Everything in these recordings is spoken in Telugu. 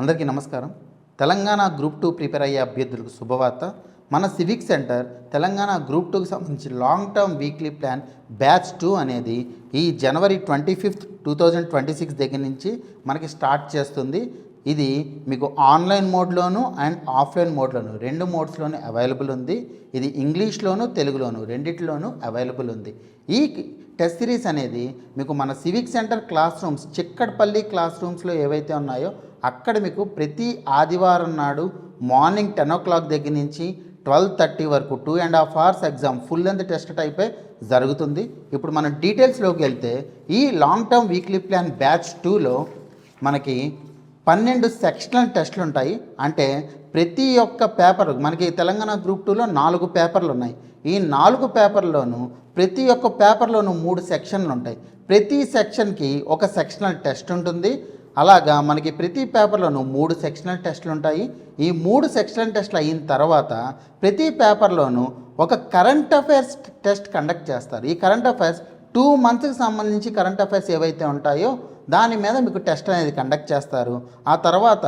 అందరికీ నమస్కారం. తెలంగాణ గ్రూప్ 2 ప్రిపేర్ అయ్యే అభ్యర్థులకు శుభవార్త. మన సివిక్ సెంటర్ తెలంగాణ గ్రూప్ 2కి సంబంధించి long term weekly plan batch 2 అనేది ఈ జనవరి 25, 2026 దగ్గర నుంచి మనకి స్టార్ట్ చేస్తుంది. ఇది మీకు ఆన్లైన్ మోడ్లోను అండ్ ఆఫ్లైన్ మోడ్లోను రెండు మోడ్స్లోనూ అవైలబుల్ ఉంది. ఇది ఇంగ్లీష్లోను తెలుగులోను రెండిట్లోనూ అవైలబుల్ ఉంది. ఈ టెస్ట్ సిరీస్ అనేది మీకు మన civic centre class rooms Chikkadpally class రూమ్స్లో ఏవైతే ఉన్నాయో అక్కడ మీకు ప్రతి ఆదివారం నాడు మార్నింగ్ 10 o'clock దగ్గర నుంచి 12:30 వరకు 2.5 hours exam full length test టైపే జరుగుతుంది. ఇప్పుడు మనం డీటెయిల్స్లోకి వెళ్తే ఈ long term weekly plan batch 2లో మనకి 12 సెక్షనల్ టెస్టులు ఉంటాయి. అంటే ప్రతి ఒక్క పేపర్ మనకి తెలంగాణ గ్రూప్ 2లో 4 పేపర్లు ఉన్నాయి. ఈ 4 పేపర్లోనూ ప్రతి ఒక్క పేపర్లోనూ 3 సెక్షన్లు ఉంటాయి. ప్రతి సెక్షన్కి ఒక సెక్షనల్ టెస్ట్ ఉంటుంది. అలాగా మనకి ప్రతి పేపర్లోనూ 3 సెక్షనల్ టెస్టులు ఉంటాయి. ఈ 3 సెక్షనల్ టెస్టులు అయిన తర్వాత ప్రతి పేపర్లోనూ ఒక కరెంట్ అఫైర్స్ టెస్ట్ కండక్ట్ చేస్తారు. ఈ కరెంట్ అఫైర్స్ 2 monthsకి సంబంధించి కరెంట్ అఫైర్స్ ఏవైతే ఉంటాయో దాని మీద మీకు టెస్ట్ అనేది కండక్ట్ చేస్తారు. ఆ తర్వాత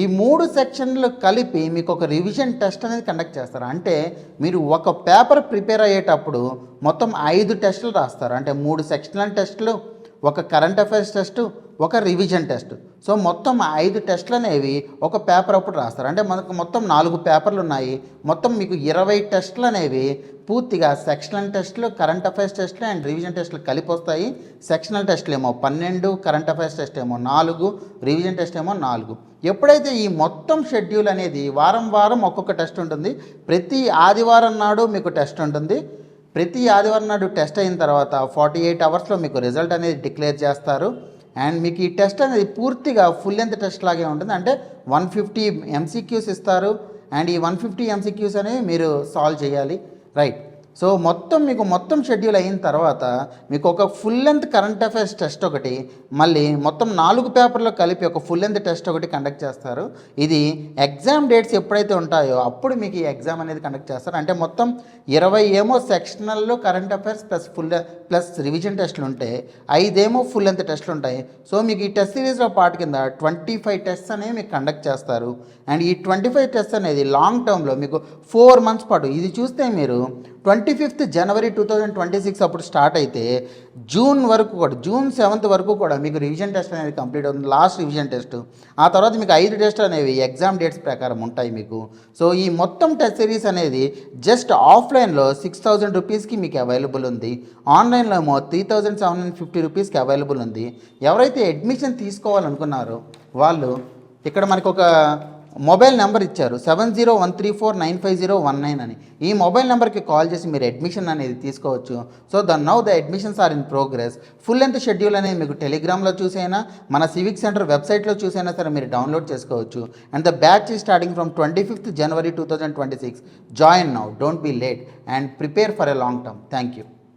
ఈ 3 సెక్షన్లు కలిపి మీకు ఒక రివిజన్ టెస్ట్ అనేది కండక్ట్ చేస్తారు. అంటే మీరు ఒక పేపర్ ప్రిపేర్ అయ్యేటప్పుడు మొత్తం 5 టెస్టులు రాస్తారు. అంటే 3 సెక్షనల్ టెస్టులు, ఒక కరెంట్ అఫైర్స్ టెస్టు, ఒక రివిజన్ టెస్ట్. సో మొత్తం 5 టెస్టులు అనేవి ఒక పేపర్ అప్పుడు రాస్తారు. అంటే మనకు మొత్తం 4 పేపర్లు ఉన్నాయి. మొత్తం మీకు 20 టెస్టులు అనేవి పూర్తిగా సెక్షనల్ టెస్టులు, కరెంట్ అఫైర్స్ టెస్టులు అండ్ రివిజన్ టెస్టులు కలిపి వస్తాయి. సెక్షనల్ టెస్టులు ఏమో 12, కరెంట్ అఫైర్స్ టెస్ట్ ఏమో 4, రివిజన్ టెస్ట్ ఏమో 4. ఎప్పుడైతే ఈ మొత్తం షెడ్యూల్ అనేది వారం వారం ఒక్కొక్క టెస్ట్ ఉంటుంది. ప్రతి ఆదివారం నాడు మీకు టెస్ట్ ఉంటుంది. ప్రతి ఆదివారం నాడు టెస్ట్ అయిన తర్వాత 48 hours మీకు రిజల్ట్ అనేది డిక్లేర్ చేస్తారు. అండ్ మీకు ఈ టెస్ట్ అనేది పూర్తిగా ఫుల్ లెంత్ టెస్ట్ లాగే ఉంటుంది. అంటే 150 MCQs ఇస్తారు. అండ్ ఈ 150 MCQs అనేవి మీరు సాల్వ్ చేయాలి, రైట్. సో మొత్తం షెడ్యూల్ అయిన తర్వాత మీకు ఒక full length current affairs test ఒకటి, మళ్ళీ మొత్తం 4 పేపర్లో కలిపి ఒక ఫుల్ లెంత్ టెస్ట్ ఒకటి కండక్ట్ చేస్తారు. ఇది ఎగ్జామ్ డేట్స్ ఎప్పుడైతే ఉంటాయో అప్పుడు మీకు ఈ ఎగ్జామ్ అనేది కండక్ట్ చేస్తారు. అంటే మొత్తం 20 ఏమో సెక్షనల్లో కరెంట్ అఫైర్స్ ప్లస్ రివిజన్ టెస్టులు ఉంటే 5 ఏమో ఫుల్ లెంత్ టెస్టులు ఉంటాయి. సో మీకు ఈ టెస్ట్ సిరీస్లో పార్ట్ కింద 25 టెస్ట్స్ అనేవి మీకు కండక్ట్ చేస్తారు. అండ్ ఈ 25 టెస్ట్స్ అనేది లాంగ్ టర్మ్లో మీకు 4 months పాటు, ఇది చూస్తే మీరు 25th January 2026 అప్పుడు స్టార్ట్ అయితే జూన్ 7th వరకు కూడా మీకు రివిజన్ టెస్ట్ అనేది కంప్లీట్ అవుతుంది, లాస్ట్ రివిజన్ టెస్ట్. ఆ తర్వాత మీకు 5 టెస్టులు అనేవి ఎగ్జామ్ డేట్స్ ప్రకారం ఉంటాయి మీకు. సో ఈ మొత్తం టెస్ట్ సిరీస్ అనేది జస్ట్ ఆఫ్లైన్లో 6,000 రూపీస్కి మీకు అవైలబుల్ ఉంది. ఆన్లైన్లో ఏమో 3,750 రూపీస్కి అవైలబుల్ ఉంది. ఎవరైతే అడ్మిషన్ తీసుకోవాలనుకున్నారో వాళ్ళు ఇక్కడ మనకు ఒక మొబైల్ నెంబర్ ఇచ్చారు 7013495019 అని. ఈ మొబైల్ నెంబర్కి కాల్ చేసి మీరు అడ్మిషన్ అనేది తీసుకోవచ్చు. So now the admissions are in progress. Full length schedule అనేది మీకు టెలిగ్రామ్లో చూసైనా మన సివిక్ సెంటర్ వెబ్సైట్లో చూసైనా సరే మీరు డౌన్లోడ్ చేసుకోవచ్చు. And the batch is starting from 25th January 2026. Join now, don't be late and prepare for a long term. Thank you.